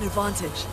advantage.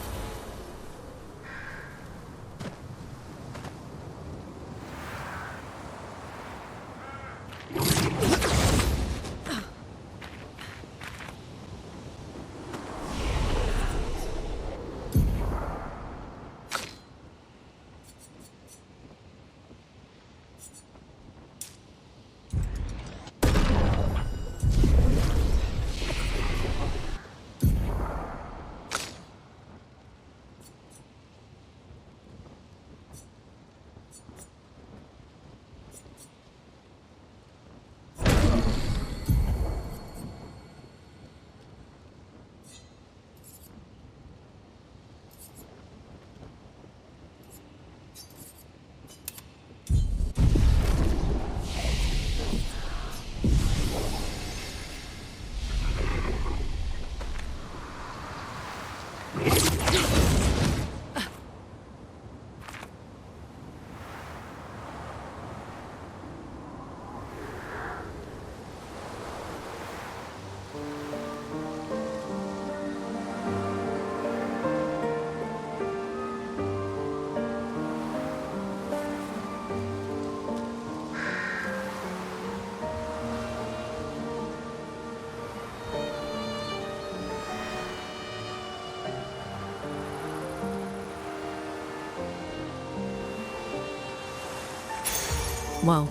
Well,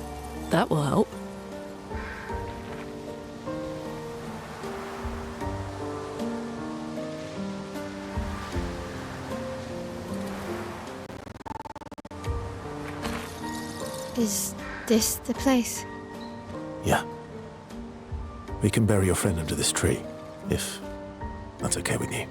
that will help. Is this the place? Yeah. We can bury your friend under this tree, if that's okay with you.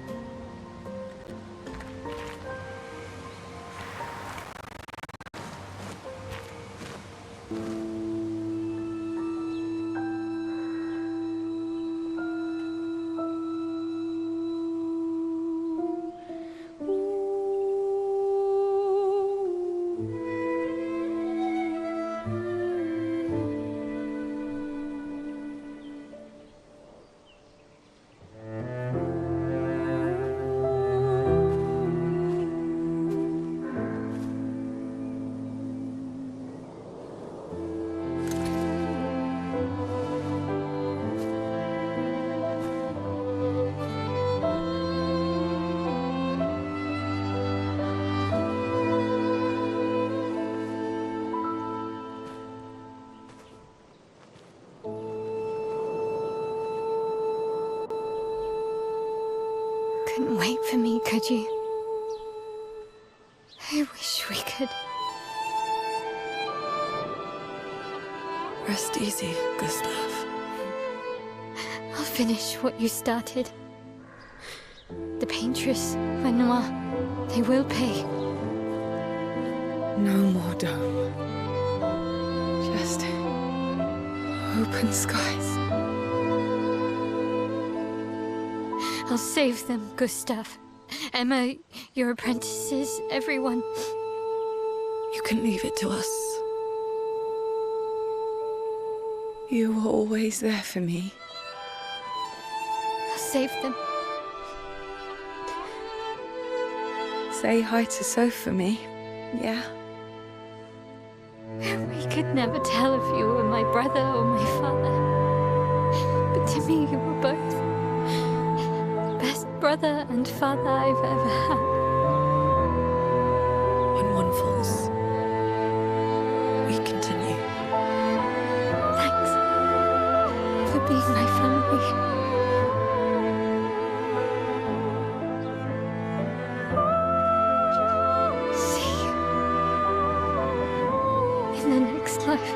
Couldn't wait for me, could you? I wish we could. Rest easy, Gustav. I'll finish what you started. The paintress, Renoir, they will pay. No more dome. Just open skies. I'll save them, Gustav. Emma, your apprentices, everyone. You can leave it to us. You were always there for me. I'll save them. Say hi to Soph for me, yeah? We could never tell if you were my brother or my father. But to me, you were both. Best brother and father I've ever had. When one falls, we continue. Thanks for being my family. See you in the next life.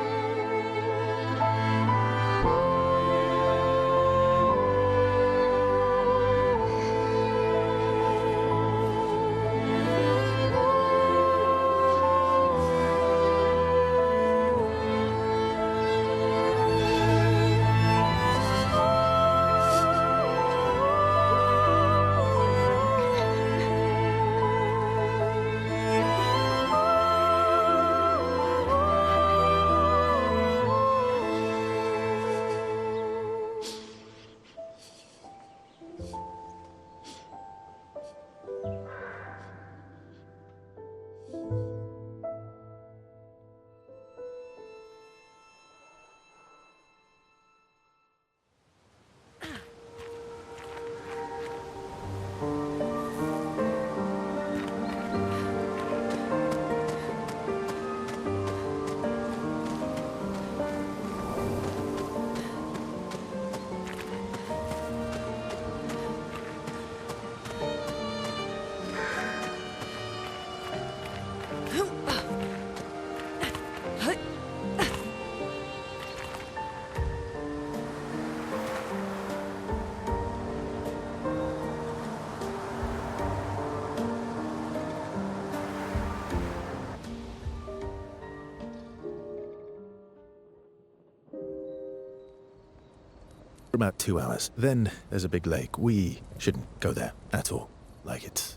about 2 hours. Then there's a big lake. We shouldn't go there at all.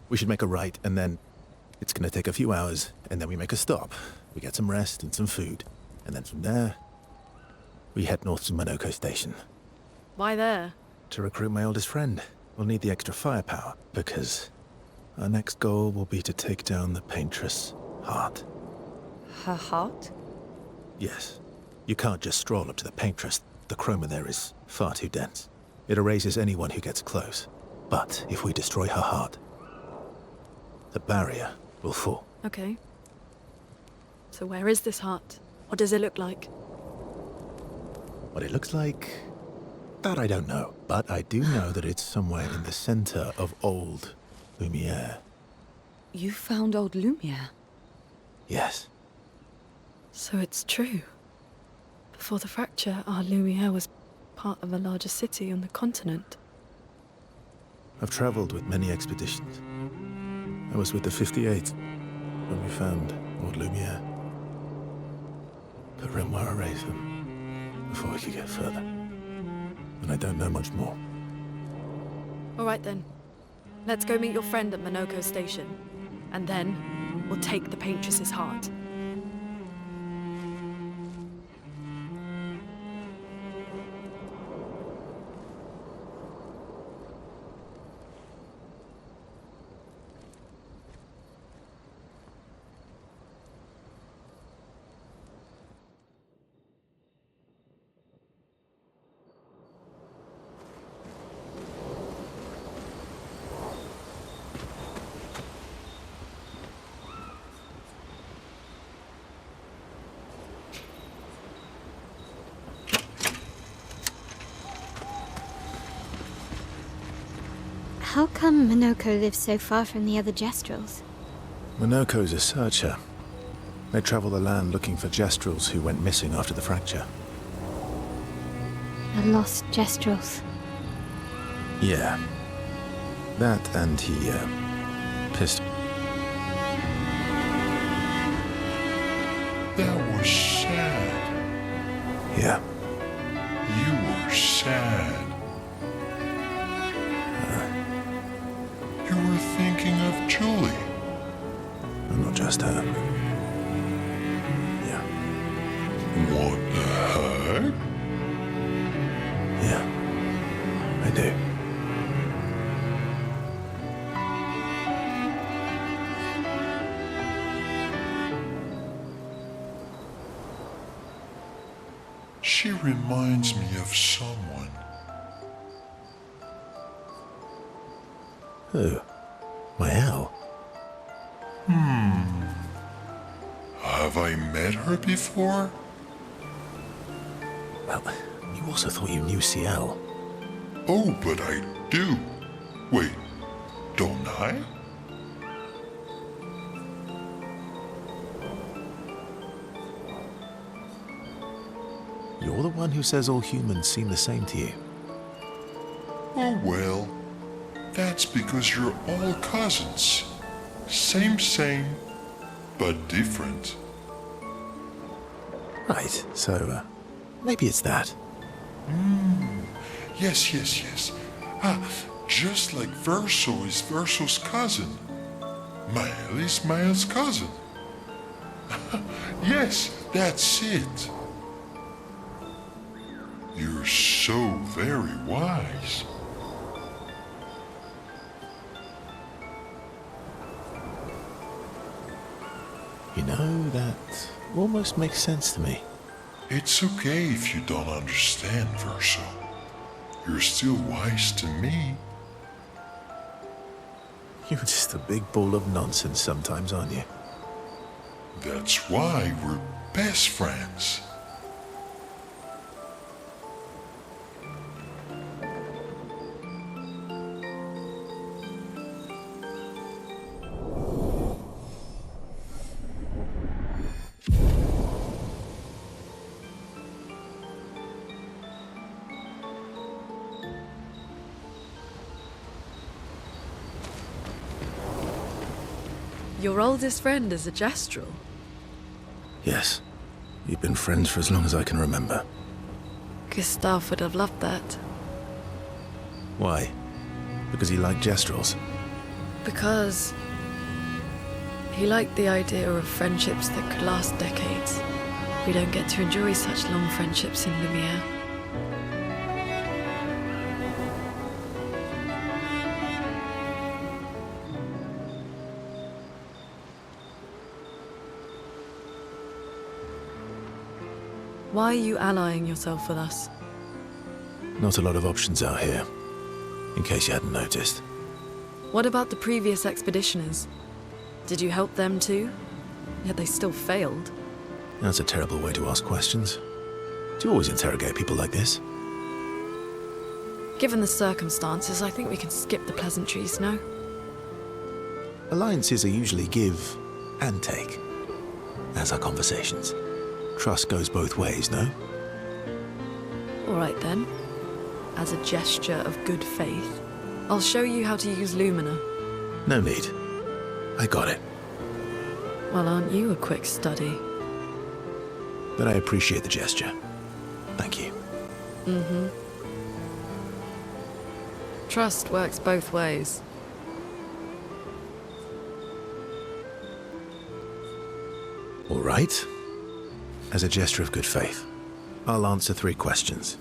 We should make a right, and then it's gonna take a few hours, and then we make a stop. We get some rest and some food. And then from there, we head north to Monoko Station. Why there? To recruit my oldest friend. We'll need the extra firepower, because our next goal will be to take down the Paintress' heart. Her heart? Yes. You can't just stroll up to the Paintress. The chroma there is far too dense. It erases anyone who gets close. But if we destroy her heart, the barrier will fall. Okay. So where is this heart? What does it look like? What it looks like, that I don't know. But I do know that it's somewhere in the center of old Lumiere. You found old Lumiere? Yes. So it's true. Before the fracture, our Lumiere was part of a larger city on the continent. I've traveled with many expeditions. I was with the 58 when we found old Lumiere. But Renoir erased them before we could get further. And I don't know much more. All right then. Let's go meet your friend at Monoko Station. And then we'll take the Paintress's heart. How come Monoko lives so far from the other Jestrels? Monoko's a searcher. They travel the land looking for Jestrels who went missing after the fracture. The lost Jestrels. Yeah. That and he, pissed. That was sad. Yeah. You were sad. You were thinking of Julie. And not just her. Yeah. What the heck? Yeah. I do. She reminds me of someone. Who? Well. Have I met her before? Well, you also thought you knew CL. Oh, but I do. Wait, don't I? You're the one who says all humans seem the same to you. Oh, well, that's because you're all cousins. Same, but different. Right, so, maybe it's that. Yes. Just like Verso is Verso's cousin. Mael is Mael's cousin. Yes, that's it. You're so very wise. You know, that almost makes sense to me. It's okay if you don't understand, Verso. You're still wise to me. You're just a big ball of nonsense sometimes, aren't you? That's why we're best friends. Your oldest friend is a Jestrel. Yes. We've been friends for as long as I can remember. Gustave would have loved that. Why? Because he liked gestrels? Because he liked the idea of friendships that could last decades. We don't get to enjoy such long friendships in Lumiere. Why are you allying yourself with us? Not a lot of options out here, in case you hadn't noticed. What about the previous expeditioners? Did you help them too? Yet they still failed. That's a terrible way to ask questions. Do you always interrogate people like this? Given the circumstances, I think we can skip the pleasantries, no? Alliances are usually give and take, as are conversations. Trust goes both ways, no? All right then. As a gesture of good faith, I'll show you how to use Lumina. No need. I got it. Well, aren't you a quick study? But I appreciate the gesture. Thank you. Trust works both ways. All right. As a gesture of good faith, I'll answer 3 questions.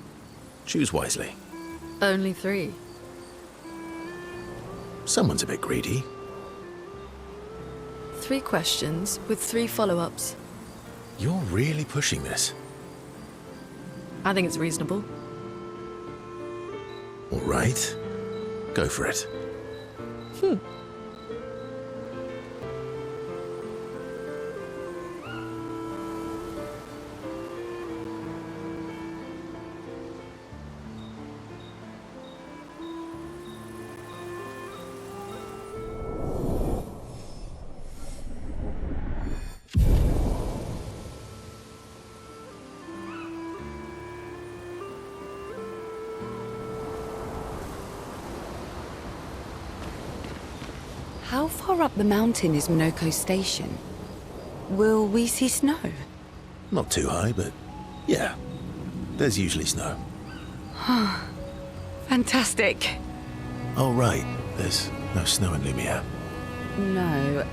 Choose wisely. Only 3. Someone's a bit greedy. 3 questions with 3 follow-ups. You're really pushing this. I think it's reasonable. All right. Go for it. How far up the mountain is Minoko Station? Will we see snow? Not too high, but yeah. There's usually snow. Fantastic. Oh, right. There's no snow in Lumiere. No,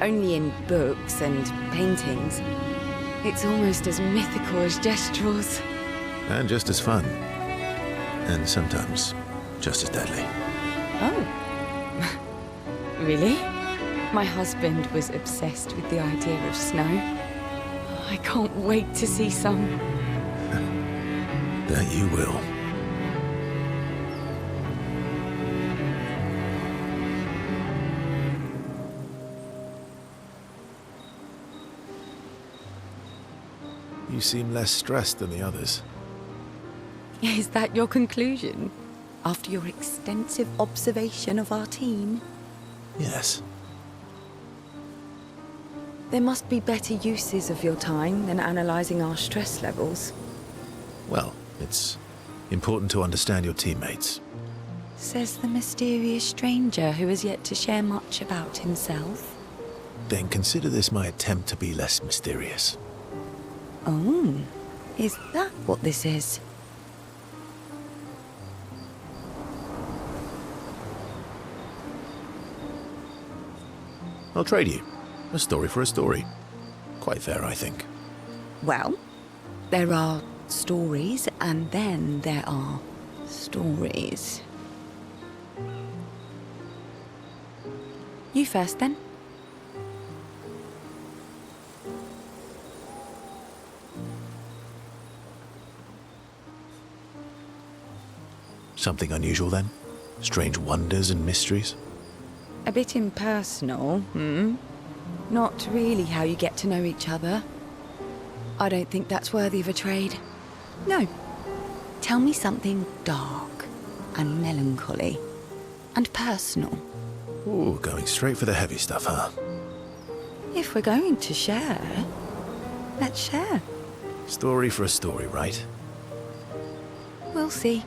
only in books and paintings. It's almost as mythical as Gestrels. And just as fun. And sometimes just as deadly. Oh. Really? My husband was obsessed with the idea of snow. I can't wait to see some. That you will. You seem less stressed than the others. Is that your conclusion? After your extensive observation of our team? Yes. There must be better uses of your time than analysing our stress levels. Well, it's important to understand your teammates. Says the mysterious stranger who has yet to share much about himself. Then consider this my attempt to be less mysterious. Oh, is that what this is? I'll trade you. A story for a story. Quite fair, I think. Well, there are stories and then there are stories. You first then. Something unusual then? Strange wonders and mysteries? A bit impersonal, Not really how you get to know each other. I don't think that's worthy of a trade. No. Tell me something dark and melancholy and personal. Ooh, going straight for the heavy stuff, huh? If we're going to share, let's share. Story for a story, right? We'll see.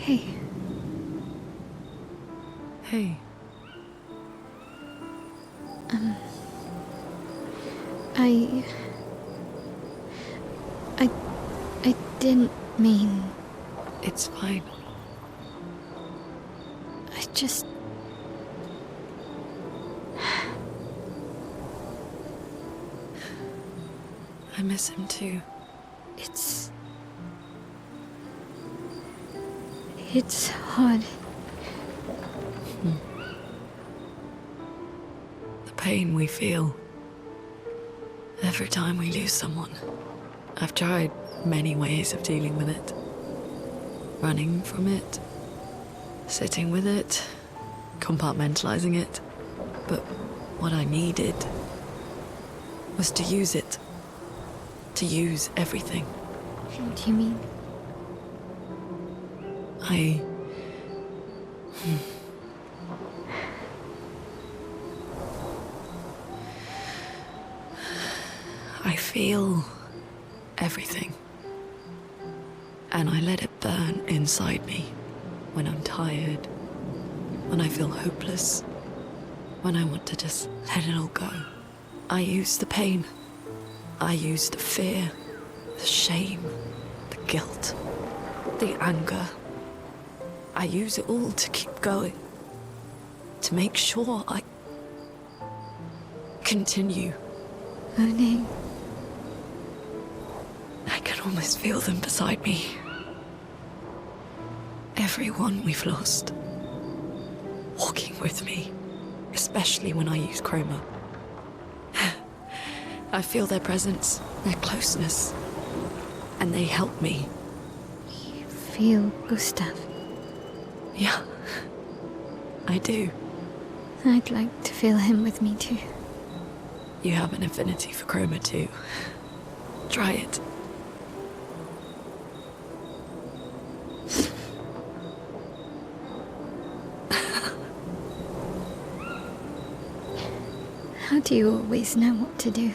Hey, Hey, I... I didn't mean... it's fine. I just... I miss him too. It's hard. The pain we feel every time we lose someone. I've tried many ways of dealing with it. Running from it, sitting with it, compartmentalizing it. But what I needed was to use it. To use everything. What do you mean? I feel everything. And I let it burn inside me when I'm tired, when I feel hopeless, when I want to just let it all go. I use the pain. I use the fear, the shame, the guilt, the anger. I use it all to keep going, to make sure I continue. Moaning. I can almost feel them beside me. Everyone we've lost, walking with me, especially when I use chroma. I feel their presence, their closeness, and they help me. You feel Gustav. Yeah, I do. I'd like to feel him with me too. You have an affinity for chroma too. Try it. How do you always know what to do?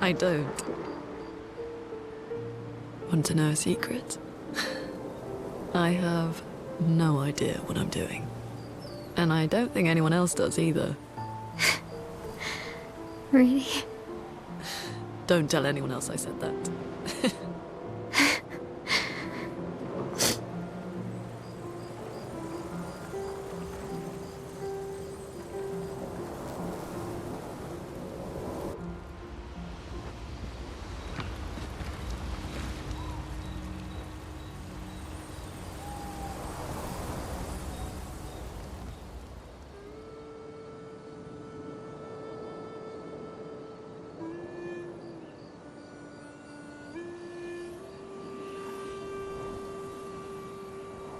I don't. Want to know a secret? I have no idea what I'm doing. And I don't think anyone else does either. Really? Don't tell anyone else I said that.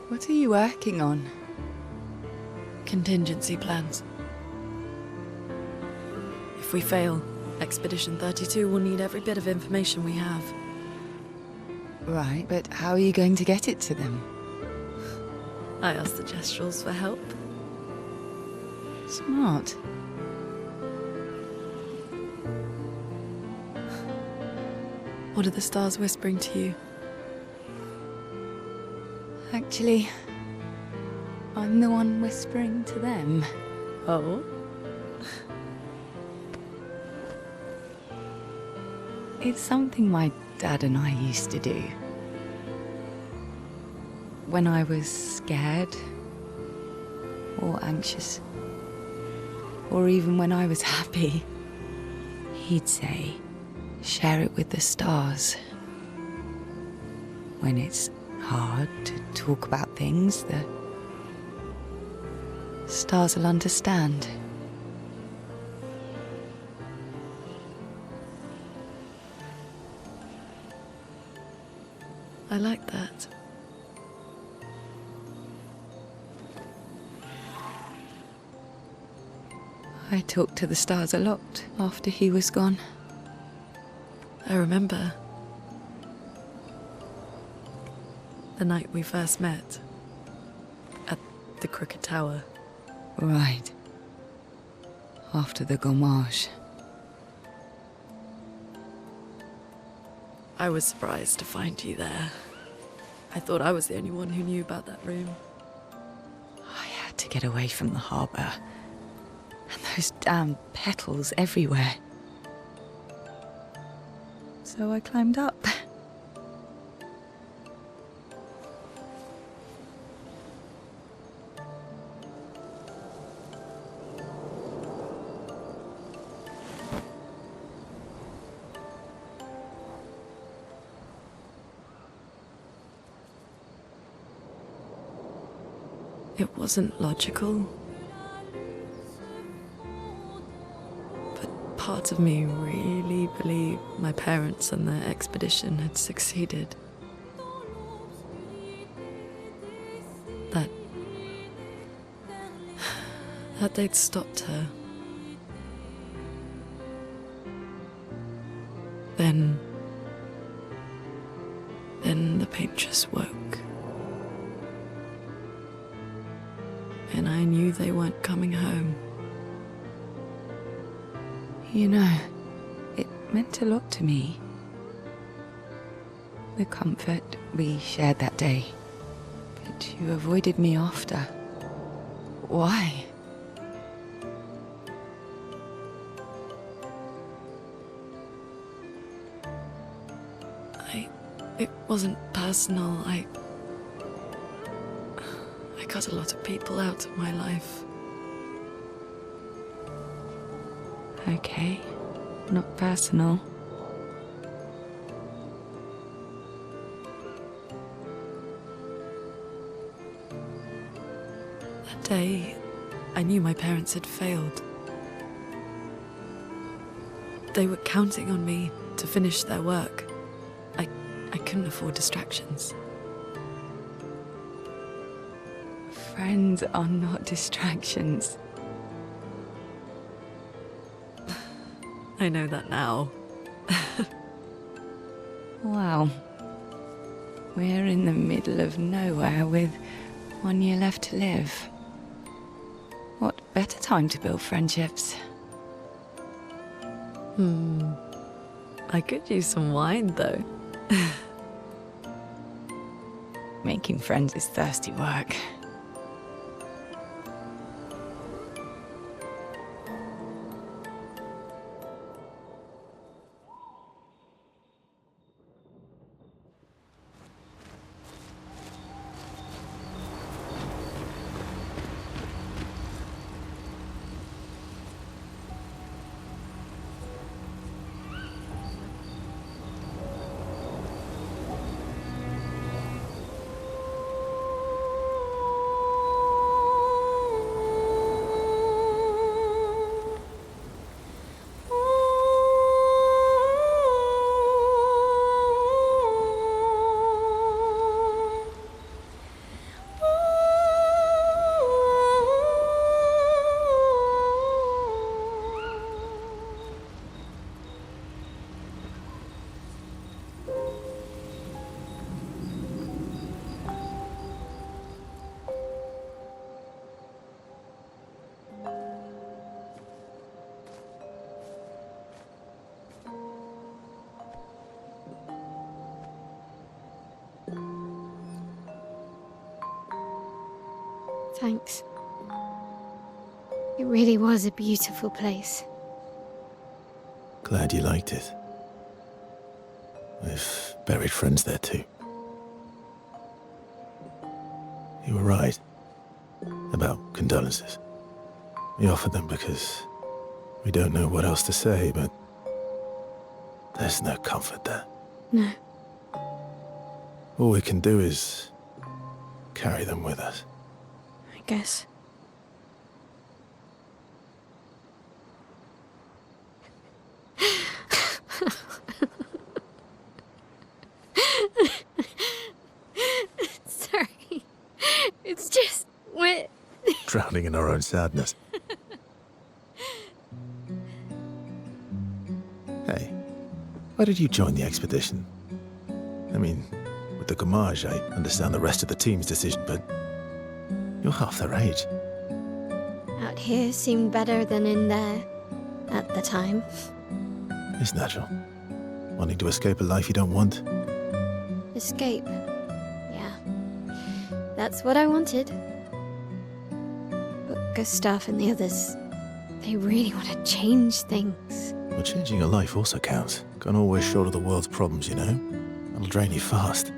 What are you working on? Contingency plans. If we fail, Expedition 32 will need every bit of information we have. Right, but how are you going to get it to them? I asked the Gestrals for help. Smart. What are the stars whispering to you? Actually, I'm the one whispering to them. Oh? It's something my dad and I used to do. When I was scared, or anxious, or even when I was happy, he'd say, share it with the stars. When it's hard to talk about things, the stars will understand. I like that. I talked to the stars a lot after he was gone. I remember the night we first met at the Crooked Tower. Right. After the gommage. I was surprised to find you there. I thought I was the only one who knew about that room. I had to get away from the harbour. And those damn petals everywhere. So I climbed up. It wasn't logical. But part of me really believed my parents and their expedition had succeeded. That they'd stopped her. Then the paint just woke. And I knew they weren't coming home. You know, it meant a lot to me. The comfort we shared that day. But you avoided me after. Why? It wasn't personal. I cut a lot of people out of my life. Okay, not personal. That day, I knew my parents had failed. They were counting on me to finish their work. I couldn't afford distractions. Friends are not distractions. I know that now. Wow. We're in the middle of nowhere with 1 year left to live. What better time to build friendships? I could use some wine, though. Making friends is thirsty work. Thanks. It really was a beautiful place. Glad you liked it. We've buried friends there too. You were right about condolences. We offered them because we don't know what else to say, but there's no comfort there. No. All we can do is carry them with us. I guess. Sorry. It's just we're Drowning in our own sadness. Hey, why did you join the expedition? I mean, with the Gommage, I understand the rest of the team's decision, but you're half their age. out here seemed better than in there at the time. It's natural. Wanting to escape a life you don't want. Escape. Yeah. That's what I wanted. But Gustav and the others, they really want to change things. Well, changing your life also counts. Can't always shoulder the world's problems, you know? That'll drain you fast.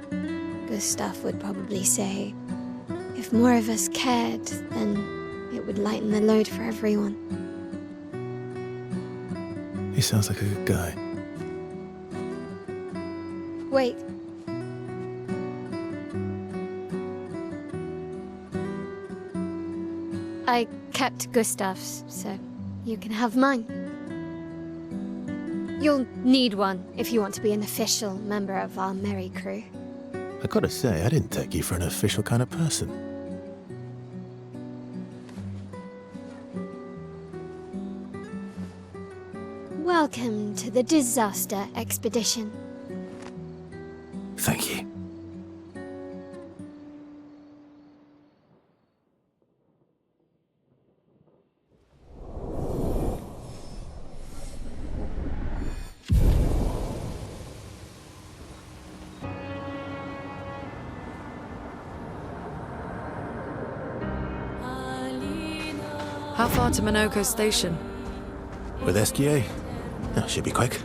Gustav would probably say, if more of us cared, then it would lighten the load for everyone. He sounds like a good guy. Wait. I kept Gustav's, so you can have mine. You'll need one if you want to be an official member of our merry crew. I gotta say, I didn't take you for an official kind of person. Welcome to the disaster expedition. Thank you. How far to Minoko Station? With SGA? That should be quick.